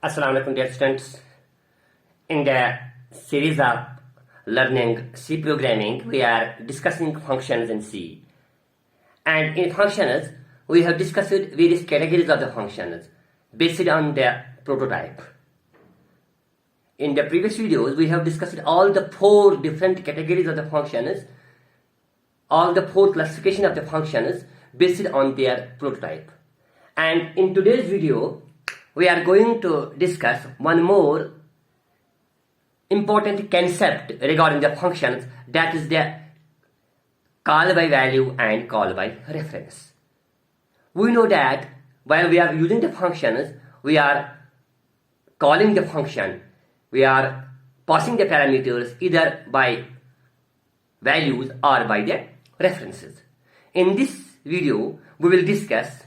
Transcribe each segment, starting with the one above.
Assalamu alaikum dear students. In the series of learning C programming, we are discussing functions in C. And in functions, we have discussed various categories of the functions based on the prototype. In the previous videos, we have discussed all the four different categories of the functions, all the four classification of the functions based on their prototype. And in today's video, we are going to discuss one more important concept regarding the functions, that is the call by value and call by reference. We know that while we are using the functions, we are calling the function, we are passing the parameters either by values or by the references. In this video, we will discuss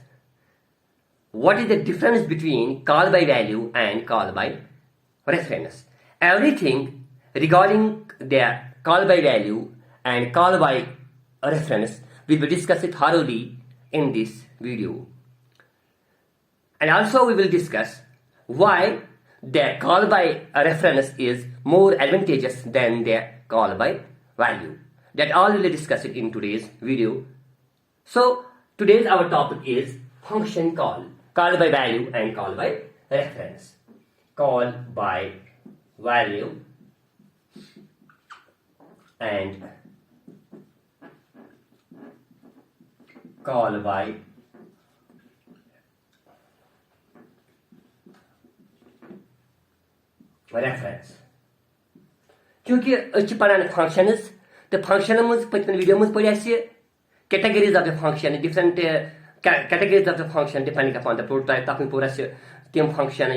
what is the difference between call by value and call by reference. Everything regarding the call by value and call by reference we will discuss it thoroughly in this video. And also we will discuss why the call by reference is more advantageous than the call by value. That all we will discuss it in today's video. So today's our topic is function call by value and call by reference. Call by value and call by reference. क्योंकि अच्छी पढ़ाने functions, the function में पहले video में पढ़ी ऐसी categories of the function, different categories of the function depending upon the prototype. ताकि पूरा से team function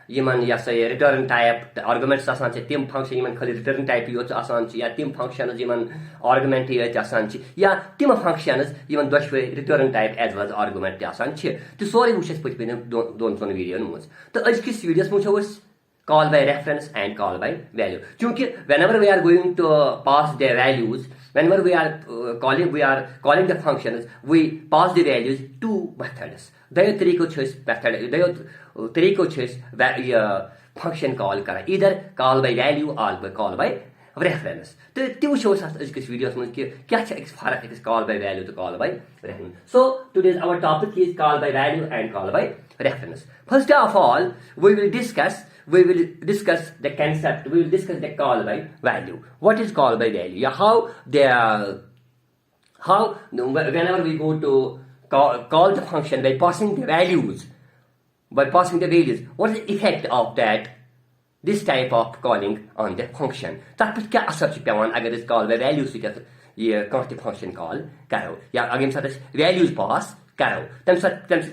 यमन या से return type arguments आसान से team function यमन खाली return type यो आसान से या team functions यमन argument ये आसान से या team functions यमन दोषवे return type as well as argument आसान से तो सारे उसे कुछ भी दोन video में तो आज की videos में जो call by reference and call by value. क्योंकि whenever we are going to pass the values, whenever we are calling the functions, we pass the values to methods. दयो तरीकों छेस method, दयो तरीकों छेस function call करा, either call by value or call by reference. तो त्यो shows us आज की videos में कि क्या है फर्क है call by value to call by reference. So today's our topic is call by value and call by reference. First of all, we will discuss the concept, we will discuss the call by value. What is call by value? Whenever we go to call the function by passing the values, what is the effect of that, this type of calling on the function? तब पर क्या असर ची पेवान अगर इस call by value से ये कौन function call करो या अगर हम साथ values pass करो तम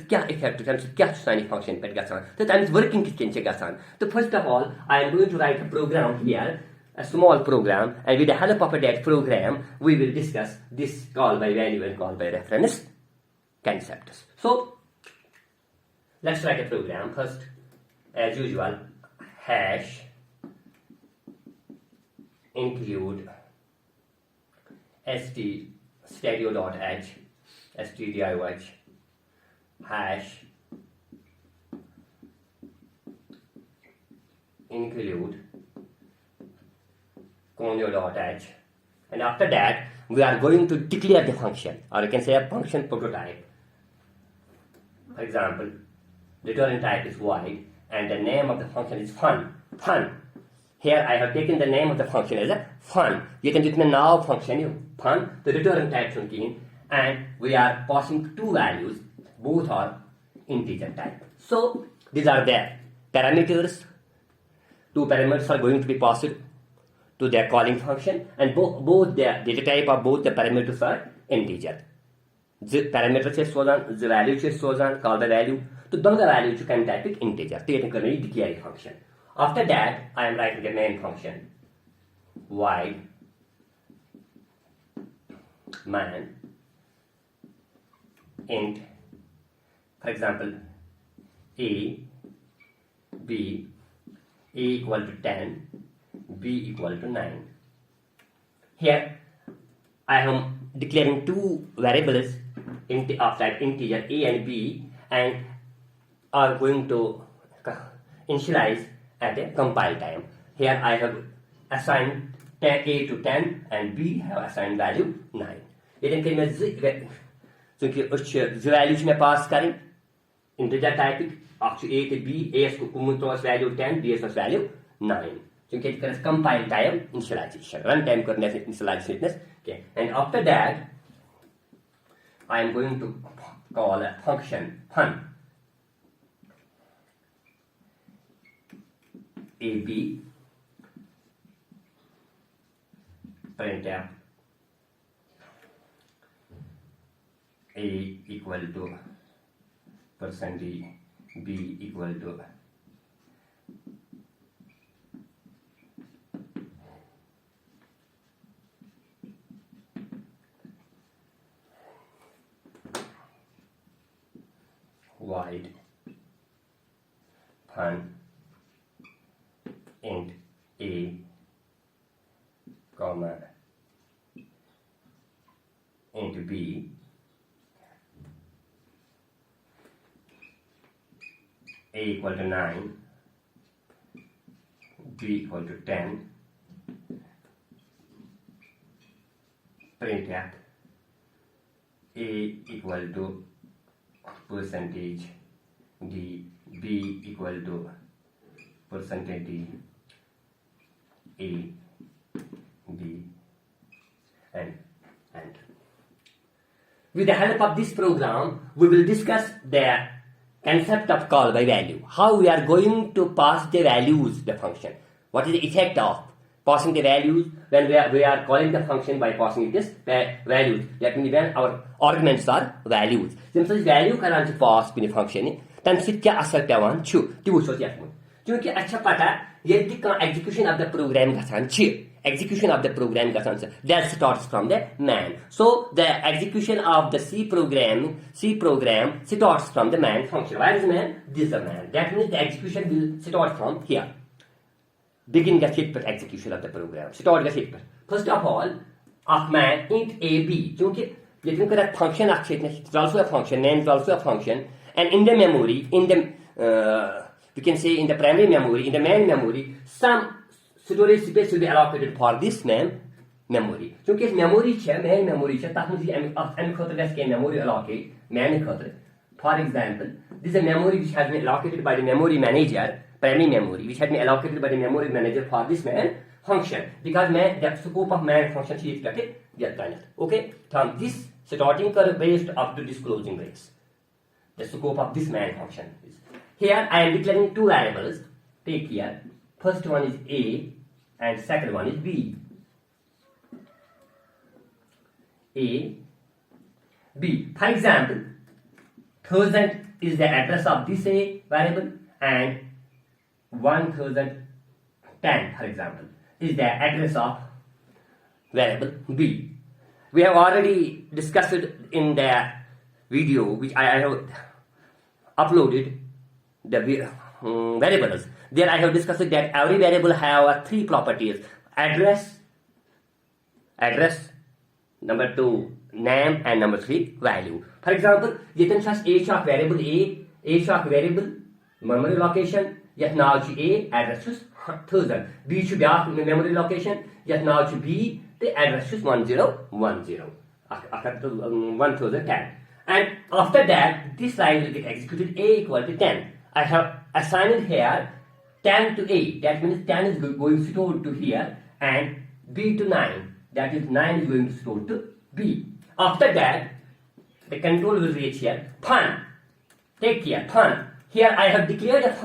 क्या effect तम क्या सानी function पर गसान तो तम working किसके चे गसान तो first of all I am going to write a program here, a small program, and with the help of that program we will discuss this call by value and call by reference concepts. So let's write a program first. As usual, hash include stdio.h stdio hash include conio.h, and after that we are going to declare the function, or you can say a function prototype. For example, return type is void and the name of the function is fun. Here I have taken the name of the function as a fun. You can do it now function fun, the return type function, and we are passing two values, both are integer type. So these are the parameters. Two parameters are going to be passed to the calling function, and both the data type of both the parameters are integer. The parameter is the value is call by value. So the value you can type it integer. Technically declare a function. After that, I am writing the main function. Void man int, for example, a equal to 10, b equal to 9. Here I am declaring two variables of that integer a and b, and are going to initialize at a compile time. Here I have assigned A to 10 and B have assigned value 9. Yeten kir me çünkü value me pass karin integer type ak A to B, A ko kumuntos value 10, B was value 9. Çünkü it is compile time initialization, run time initialization. Okay, and after that I am going to call a function fun AB printf A equal to %D, B equal to void fun int A comma int B A equal to 9, B equal to 10, printf A equal to %D, B equal to %D, A, B, and. With the help of this program, we will discuss the concept of call by value. How we are going to pass the values the function. What is the effect of passing the values when we are calling the function by passing this values. That means when our arguments are values. Since value karan pass in the function, then sit kya asal pewan chu. Tu so yat mun. Kyunki acha pata yedi ka execution of the program gasan chi. Execution of the program gasan that starts from the man. So the execution of the C program starts from the man function. Where is man? This is the man. That means the execution will start from here. Begin the execution of the program. Start the hitper. First of all, of man int AB. Kyunki that function is also a function, name is also a function, and in the memory, we can say in the primary memory, in the main memory, some storage space will be allocated for this main memory. Kyunki memory main memory that means memory allocate main khatre. For example, this is a memory which has been allocated by the memory manager, primary memory, which has been allocated by the memory manager for this main function. Because the scope of main function is okay. From this starting brace up to this closing brace, the scope of this main function is. Here I am declaring two variables. Take here. First one is A and second one is B. A, B. For example, 1000 is the address of this A variable and 1010, for example, is the address of variable B. We have already discussed it in the video which I have uploaded the variables. There I have discussed that every variable have three properties: address, number 2 name, and number 3 value. For example, yet just age of variable A, age of variable memory location, yet now A address is 1000. B should be memory location, yet now B the address is 1010 1010. And after that, this line will get executed A equal to 10. I have assigned here 10 to A. That means 10 is going stored to here, and B to 9. That is 9 is going to store to B. After that, the control will reach here. Fun. Take here. Fun. Here I have declared this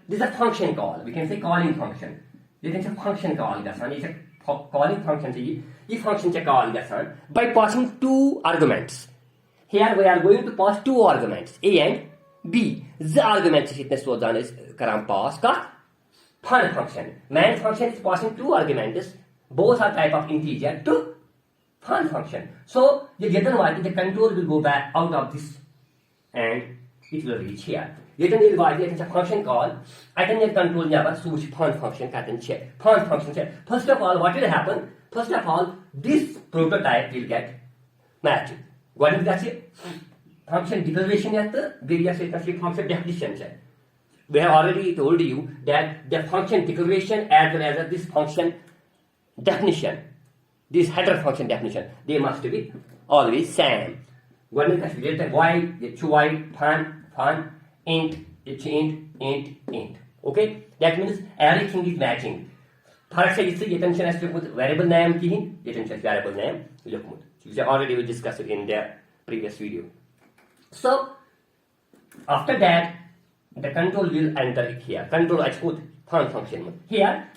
is a function call. We can say calling function. This is a function call. It's a calling function. This function call by passing two arguments. Here we are going to pass two arguments, A and B. The argument is pass fun function. Man function is passing two arguments. Both are type of integer to fun function. So the control will go back out of this and it will reach here. It's a function call. I can control switch fun function. Fun function. First of all, what will happen? First of all, this prototype will get matched. What is that? Function declaration various function definition. we have already told you that the function declaration as well as this function definition, this header function definition, they must be always same. One is the y, it's y, fun, int, it's int. Okay, that means everything is matching. Part-6 is variable name, variable name. We already discussed it in the previous video. So after that, the control will enter here. Control export fun function. Here,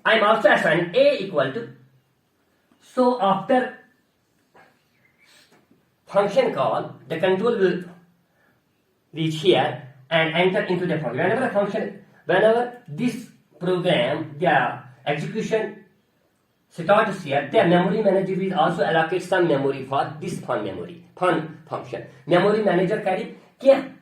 I am also assigning a equal to. So after function call, the control will reach here and enter into the function. Whenever this program, the execution starts here, the memory manager will also allocate some memory for this fun function. Memory manager carry kya?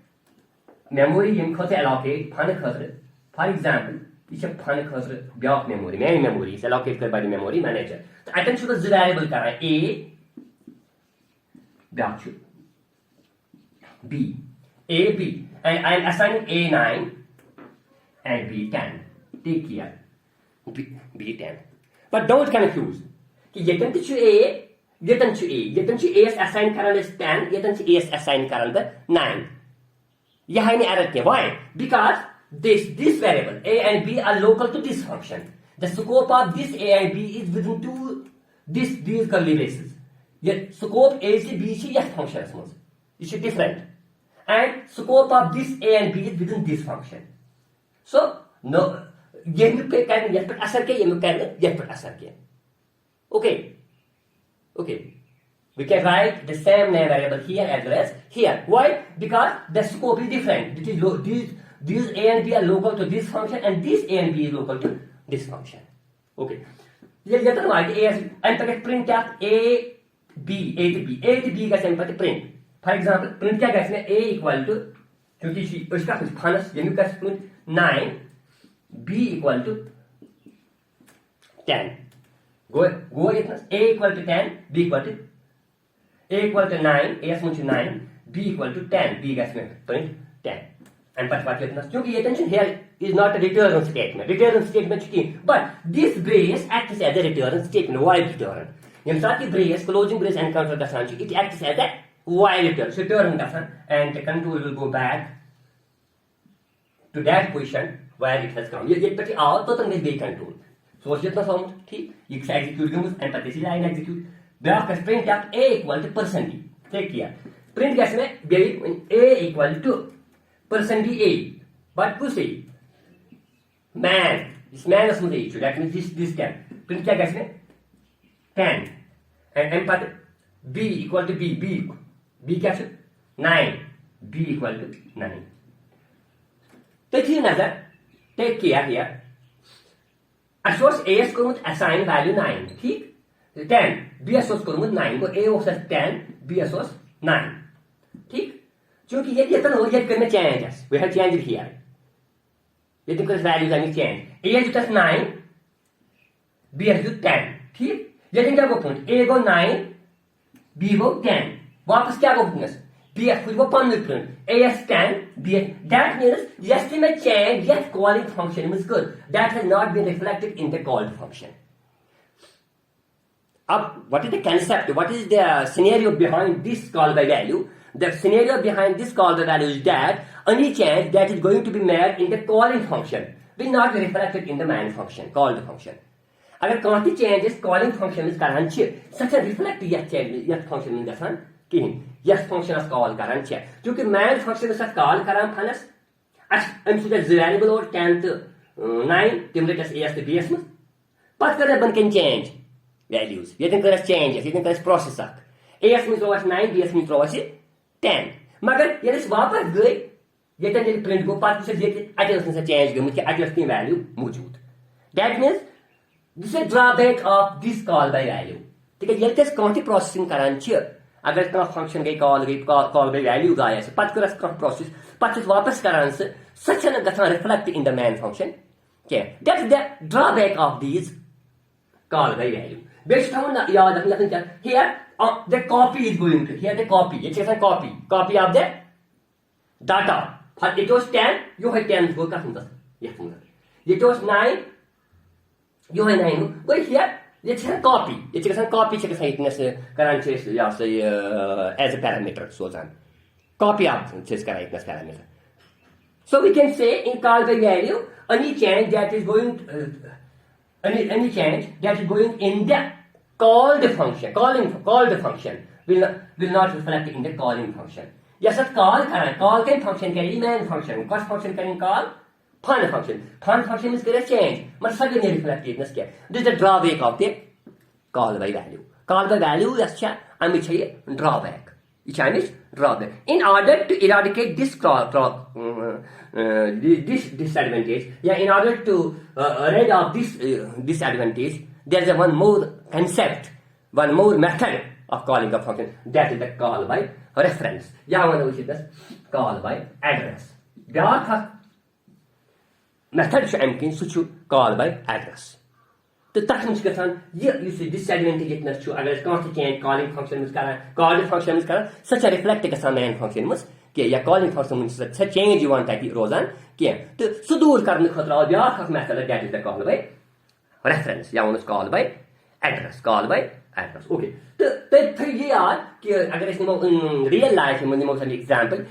Memory allocate fun. For example, this is fun block memory. Main memory is allocated by the memory manager. So attention to variable A, block B, B, and I am assigning A9 and B10. Take care. B10. But don't confuse. Yetan to A, yetan to A is assigned current is 10, yetan to A is assigned current 9. Why? Because this variable A and B are local to this function. The scope of this A and B is within these curly braces. Yet scope A is B is function. It is different. And scope of this A and B is within this function. So no, okay. We can write the same name variable here as well as here. Why? Because the scope is different. These A and B are local to this function, and this A and B is local to this function. Okay. Let us write A and print out A to B का print. For example, print क्या कहते हैं A equal to, क्योंकि उसका कुछ फानस यानी का print 9, B equal to 10. Go इतना A equal to 10, B equal to A equal to 9, A is 9, B equal to 10, B का print 10. And but क्योंकि attention here is not a return statement, but this brace acts as a return statement, while return. यम साथ ही brace, closing brace encounter गसान, it acts as a while return गसान, and the control will go back to that position where it has come. ये पति आओ तो तंग नहीं control. So जितना sound ठीक, ये execute गम्स and पति सी line execute. Back का print आप A equal to %D. Take किया. Print कैसे में A equal to %D A. But push A. Man. This man is मुझे इच्छू. That means this 10. Print क्या कैसे में 10. And but B equal to B कैसे 9. B equal to 9. Take another. Take care here. Source A is going to assign value 9. ठीक? 10. B source को 9 को A source 10, B source 9. ठीक? क्योंकि ये इतना हो जाए करने changes. We have changed here. ये तो कुछ values आने change. A is just 9, B is just 10. ठीक? ये क्या को point? A को 9, B को 10. वापस क्या को point? B is को 5 print. A is 10, B is, that means estimate change yet calling function is good. That has not been reflected in the called function. What is the concept? What is the scenario behind this call by value? The scenario behind this call by value is that any change that is going to be made in the calling function will not be reflected in the main function, called function. अगर कौन changes calling function is करना चाहिए, such a reflect यह change यह function में गसान कहीं यह function as call करना चाहिए, क्योंकि main function में call करना फानस, हम सुधर variable और 10 to 9 timulatus as to bs में, पत करने बन के change values. You can press changes, you can press process up. AS में थ्रो 9, BS में थ्रो 10. मगर ये इस वापस गए, ये तो नहीं print को पार्ट से ये adjust से change गए, मुझे adjust की value मौजूद. That means this is drawback of this call by value. ठीक है, ये तो कौन-सी processing करानी चाहिए? अगर इतना function गई call by value गाया से, पार्ट करस कौन process, पार्ट वापस कराने से, such an गठन reflect in the main function. Okay, that's the drawback of these call by value. Based on here, the copy is going to here the copy. It is a copy of the data. It was 10, you had 10 go cut. It was 9, you had 9. But here, it's a copy. It's a copy, it's a current as a parameter. So, copy of this correctness parameter. So we can say in call by value, any change that is going any change that is going in the called function, called function will not reflect in the calling function. Yes, call can function carry main function. What function can call? Fun function. Fun function is a change. But suddenly reflectiveness. This is the drawback of the call by value. Call by value is a drawback. Drawback. In order to eradicate this disadvantage, in order to rid of this disadvantage, there is one more concept, one more method of calling a function. That is the call by reference. Call by address. The method call by address. The disadvantage अगर constant calling function called function such a reflect main function calling function such a change you want rozan to sudur karne khatra method that is the call by reference call by address okay तो ये यार कि अगर इसमें real life में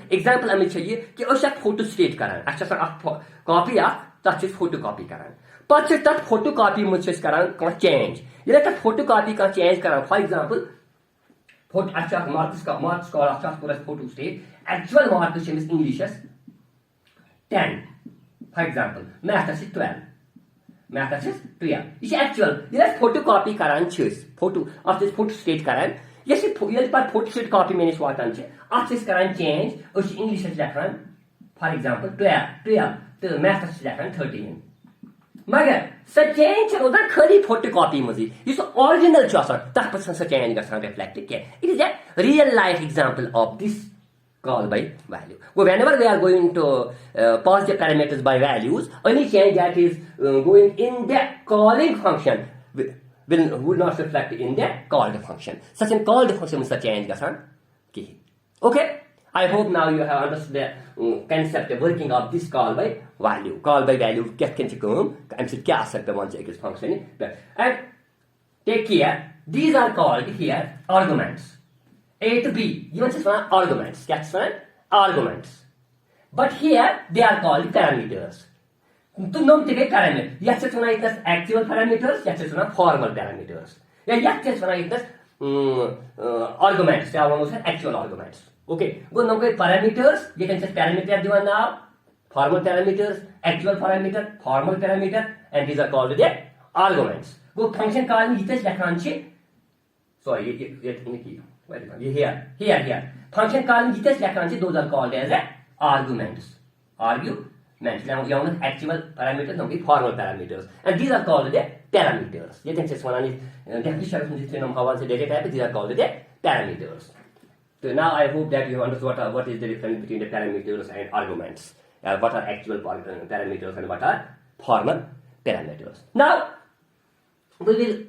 example हमें चाहिए कि उसे photo state कराएं अच्छा सर copy तब photocopy कराएं But that photocopy much change. You like a photocopy can change. For example, marks photo state. Actual mark is English 10. For example, math is 12. Math is 12. It's actual. You like photocopy karan choose. Photo of this photo state karan. Yes, you like photo state copy means what anche. Of this karan change. English is for example 12. The math is 13. मगर change होता खाली photocopy मुझे ये so original Chausa तब पसंद से change का साथ reflect किया it is a real life example of this call by value. Whenever we are going to pass the parameters by values, any change that is going in the calling function will not reflect in the called function. Such a called function is a change का साथ okay. I hope now you have understood the concept of working of this call by value. Call by value get can come and sit the one function. And take care, these are called here arguments. A to B, even just one arguments. That's one arguments. But here they are called parameters. To know the parameter. Yes, it's one is actual parameters, yes, it's one formal parameters. Yes, it's one is arguments, they are almost actual arguments. Okay, go now parameters, you can say parameter given now, formal parameters, actual parameter, formal parameter, and these are called the arguments. Go function call me sorry, here. Function call me those are called as arguments. Arguments. Actual parameters, no formal parameters. And these are called the parameters. You can say one is data type, these are called the parameters. So now I hope that you understand what is the difference between the parameters and arguments. What are actual parameters and what are formal parameters. Now we will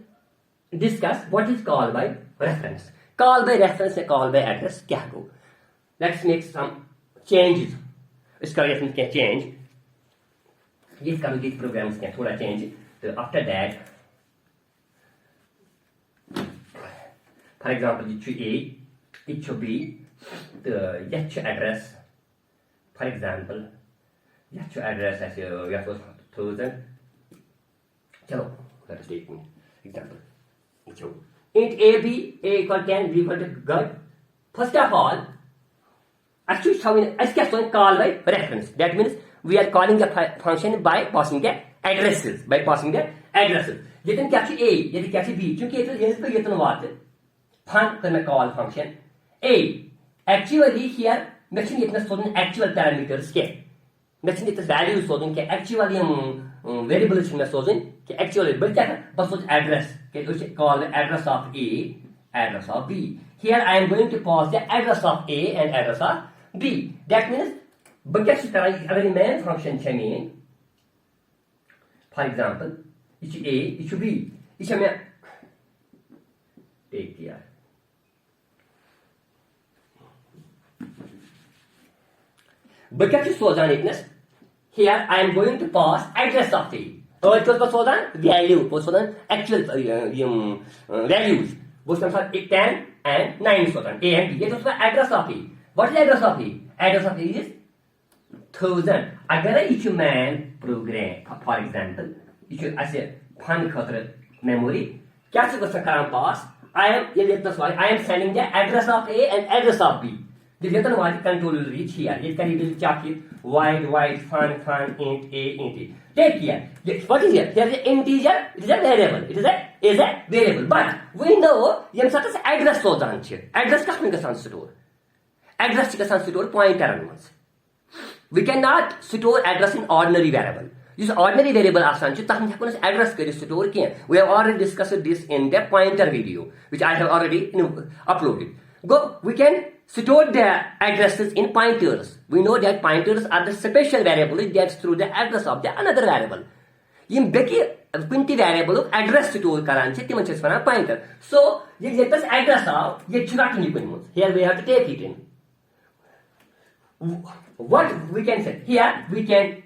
discuss what is call by reference. Call by reference and call by address. Let's make some changes. This reference can change. These communicate programs can change. So after that, for example, it should A. It should be the address. For example, address as you have 1000. So let us take an example. Int A B A equal 10 B equal to good. First of all, actually call by reference. That means we are calling the function by passing the addresses. You can capture A, you can capture B. Because it is fun call function. A. Actually here, mention it actual parameters. Mention it values so actually variables actually but address. Call the address of A, address of B. Here I am going to pass the address of A and address of B. That means main function for example, it should A, it should B. It should take care. But क्या सोजान इतनेस? Here I am going to pass address of A. और क्या सोजान? Value. वो सोजान actual values. वो सोजान 10 and 9 सोजान A and B. ये तो उसका address of A. What is address of A? Address of A is 1000. अगर ये man program, for example, ये ऐसे fun खतर memory. क्या से उसका काम pass? I am sending the address of A and address of B. The return was control will reach here. It can be check it wide, fun, int A, int A. Take here. What is here? Here is an integer. It is a variable. It is a variable. But we know yam such as address so done here. Address का हम कैसे store? Address का store pointer animals. We cannot store address in ordinary variable. This ordinary variable आसान है तब हम क्या करें address के store किया. We have already discussed this in the pointer video, which I have already uploaded. We can store the addresses in pointers. We know that pointers are the special variable that through the address of the another variable. Yim beki kunti variable address store karan che timan chhes pana pointer. So ye jetas address of ye churat ni kun. Here we have to take it in. What we can say here, we can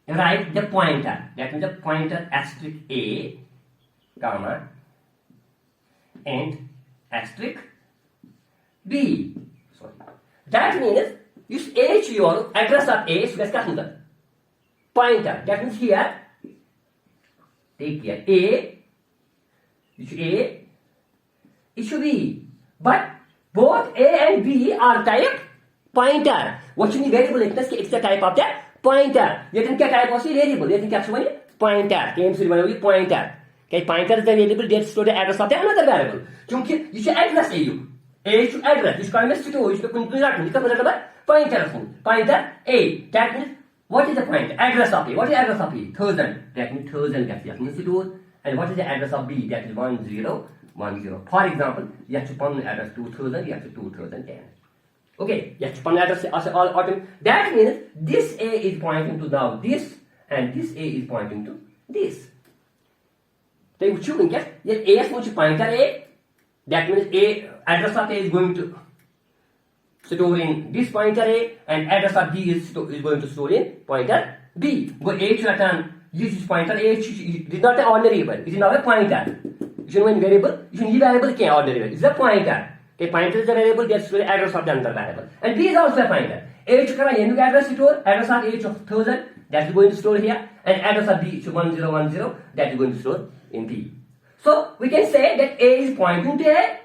write the pointer. That means the pointer asterisk A, comma, and asterisk B. Sorry. That means use H your address of A. So let's pointer. That means here, take here A, it should be. But both A and B are type pointer. What should be variable? It's the type of the pointer. You can get type of variable. You can capture pointer. Came to pointer. Okay, pointer is the variable that store the address of the another variable. Because you should address A should address. You should call it to. You should pointer A. That means what is the pointer? Address of A. What is the address of A? 1000. That means 1000 gets to. And what is the address of B? That is 1010. For example, you have to put the address 2000. You have to 2010. Okay, you have to put the address all. That means this A is pointing to now this, and this A is pointing to this. So you choose A is going to pointer A. That means A address of A is going to store in this pointer A, and address of B is going to store in pointer B. Go A to return use pointer A. It is not an ordinary variable. It is not a pointer. You should know in variable. You should need variable can ordinary variable. It is a pointer. Okay, pointer is a variable that stores address of the another variable, and B is also a pointer. A to kara address store address of A of 1000 that is going to store here, and address of B to 1010 that is going to store in B. So we can say that A is pointing to A,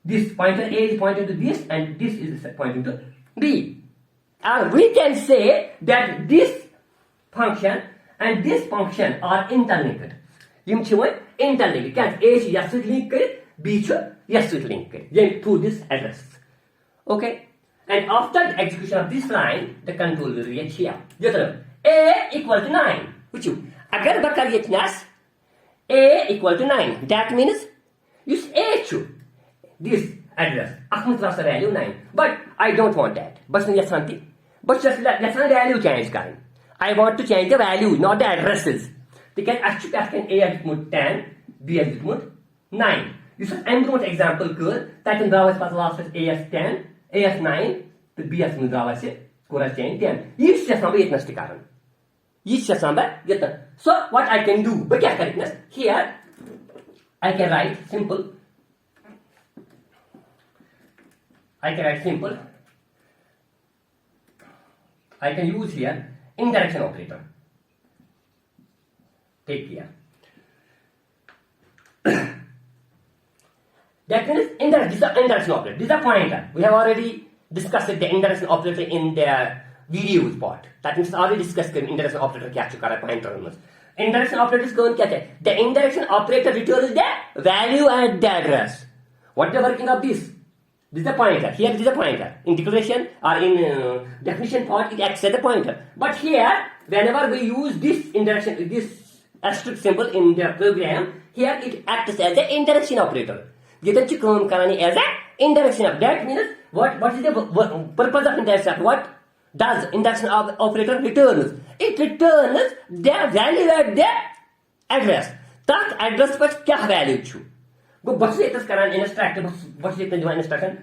this pointer A is pointing to this, and this is pointing to B. And we can say that this function and this function are interlinked. Yim chimoy interlinked. Can A is yes link B should yes link through this address. Okay? And after the execution of this line, the control will reach here. A equal to 9. Which you? Agar bakar yetnas A equal to 9. That means use A to this address. Akhmat rasa value 9. But I don't want that. But let's not value change. I want to change the value, not the addresses. They can actually ask an A at 10, B at 9. This is an example that can draw as last as A as 10, A as 9, the B as draw as score as change 10. Each just number is each just number get. So what I can do, but here I can write simple. I can use here indirection operator. Take care. That means this is indirection operator. This is a pointer. We have already discussed the indirection operator in the videos part. That means already discussed the indirection operator capture pointer. Indirection operator is going to the indirection operator returns the value at the address. What is the working of this? This is a pointer. Here this is a pointer. In declaration or in definition part, it acts as a pointer. But here, whenever we use this indirection, this asterisk symbol in the program, here it acts as an indirection operator. As an indirection operator. That means what is the purpose of indirection? What does indirection operator returns? It returns the value at the address. That address पर क्या value छू? Go बस ये तस करान instruction बस ये तंजवान instruction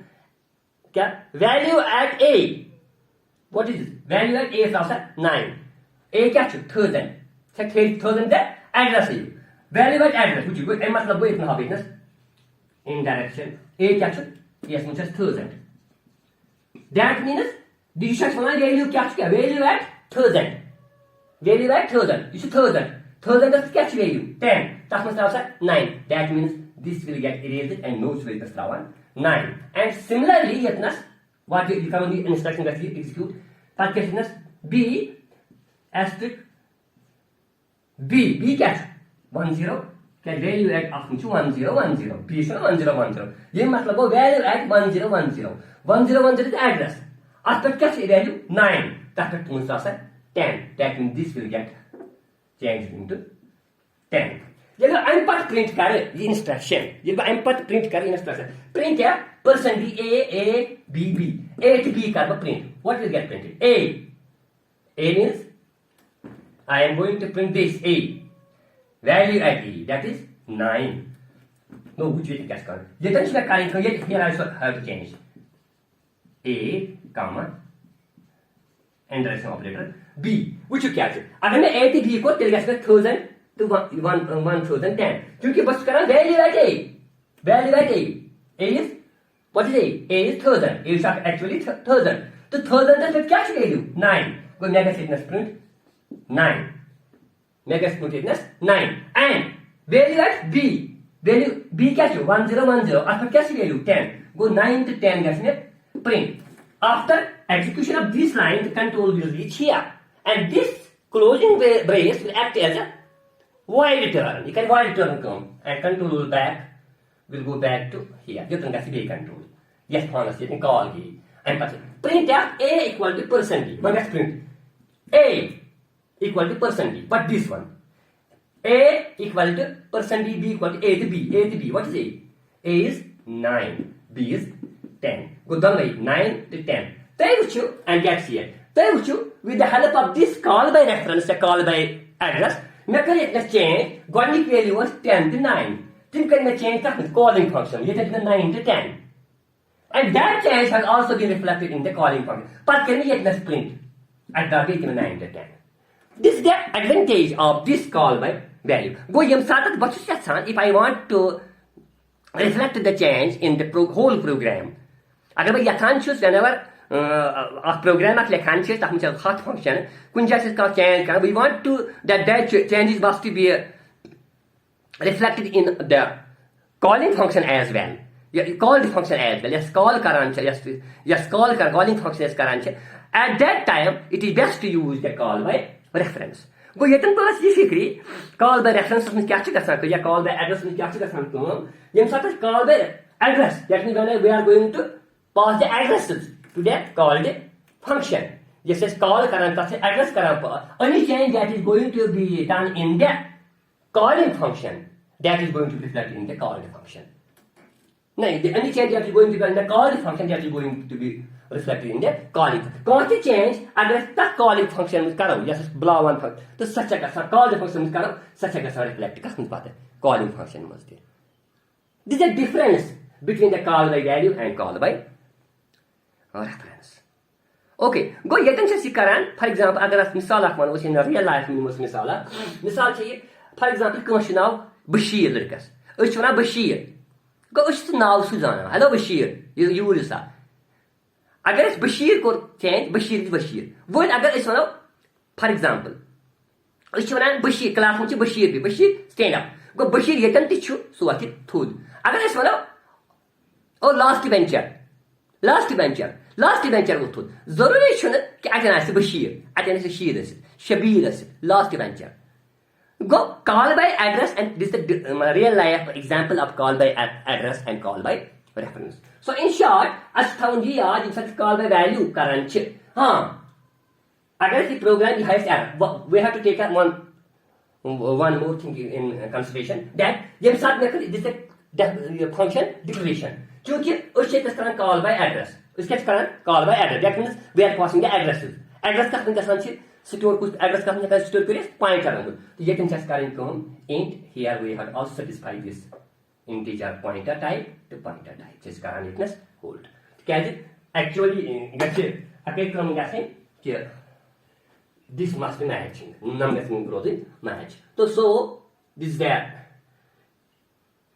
क्या value at A what is this? Value at A is 9. A क्या छु 1000. So 1000 the address है. Value at address which is a मतलब वो इतना business in direction. A क्या छु? Yes, मुझे 1000. That means this is one value क्या छु? Value at 1000. Value at 1000. You see 1000. 1000 is क्या छु value? 10. That means also 9. That means this will get erased and notes will be 9. And similarly, yet what you come the instruction that you execute. That is B asterisk B catch 10 can value at after 1010 B is 1010. ये मतलब वो value at 1010. 1010 is the address. After catch value 9. That means 10. That means this will get changed into 10. जब I'm part print करे instruction. जब I'm part print करे instruction. Print क्या? Person B A B B. A to B का print. What will get printed? A means I am going to print this A. Value at A, that is 9. No, which way to catch card? You don't see kind of yet here I have to change. A, comma, and there is an operator. B, which you catch it. Again, A to B को तेरे कैसे 1000 to 1010. क्योंकि बस करा value at A. Value at A. A is, what is A? A is 1000. A is actually 1000. तो 1000 का क्या value? 9. Go mega thickness print 9. Mega thickness 9. And value at B. Value B क्या 1010. after क्या value 10. Go 9 to 10 guys print. After execution of this line, the control will reach here. And this closing brace will act as a void return. You can void return come and control will go back to here. You can see control. Yes, honestly, you can call here. And print A equal to person B. But let's print A equal to person B. But this one. A equal to person B, B equal to A to B. A to B. What is A? A is 9. B is 10. Go down by 9 to 10. Try you and get here. Try you with the help of this call by reference, the call by address. Make a change. Gonic value was 10 to 9. Then can I change the calling function? You take the 9 to 10. And that change has also been reflected in the calling function. But can we get the print at the rate 9 to 10? This is the advantage of this call by value. Go if I want to reflect the change in the whole program. अगर मैं यथान चुस whenever program at लेखान चुस तब मुझे hot function कुछ जैसे का change करना we want to that changes must be reflected in the calling function as well. Call the function as well. Yes, call karan yes call calling function as karan. At that time, it is best to use the call by reference. Go yetan pass this fikri call by reference में क्या चीज़ करना है call by address में क्या चीज़ करना है ये साथ call by address that means when we are going to pass the addresses to that called function. Yes, says call karan का से address karan any change that is going to be done in the calling function that is going to reflect in the called function. No, any change that is going to be in the called function that is going to be reflected in the calling. कौन सी change अगर तक calling function में करो जैसे blow one function तो सच्चा का called function में करो सच्चा का reflect का समझ पाते calling function में होती है. This is a difference between the call by value and call by reference. Okay, go ये तंग से करान for example अगर आप मिसाल आखमान उसे in real life में मुझे मिसाल चाहिए for example कौन नाव बशीर लड़कस उस वना बशीर go उस नाव सुजाना hello बशीर you सा अगर इस बशीर को change बशीर की बशीर वो अगर इस वनो for example इस वना बशीर क्लास में बशीर भी Bashir stand up go Bashir ये तंग तिचु सुवाती थूद अगर इस वनो ओ last bencher वो थूद जरूरी शुन कि अगर ऐसे बशीर अगर ऐसे शीर ऐसे शबीर ऐसे last bencher. Go call by address and this is the real life example of call by address and call by reference. So in short, as found here, in such call by value current. Address the program has error. We have to take one more thing in consideration that this is the function declaration. क्योंकि उससे किस तरह call by address. उसके किस तरह call by address. That means we are passing the addresses. Address का किस store कुछ address का हमने store करें point करेंगे तो ये कैसे करेंगे हम int here we have also specified this integer pointer type to pointer type जिसका uniqueness hold क्या है actually जैसे अकेले हम कैसे this must be matching. None must be growth match. So this is the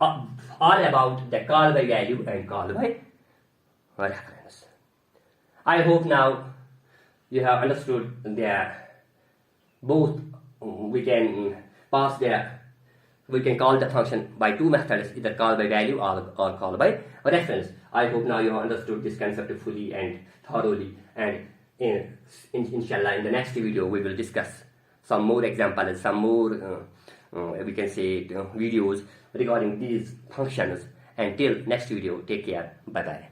all about the call by value and call by reference. I hope now you have understood that both we can call the function by two methods, either call by value or call by reference. I hope now you have understood this concept fully and thoroughly, and inshallah in the next video we will discuss some more examples, some more we can say videos regarding these functions. Until next video, take care, bye bye.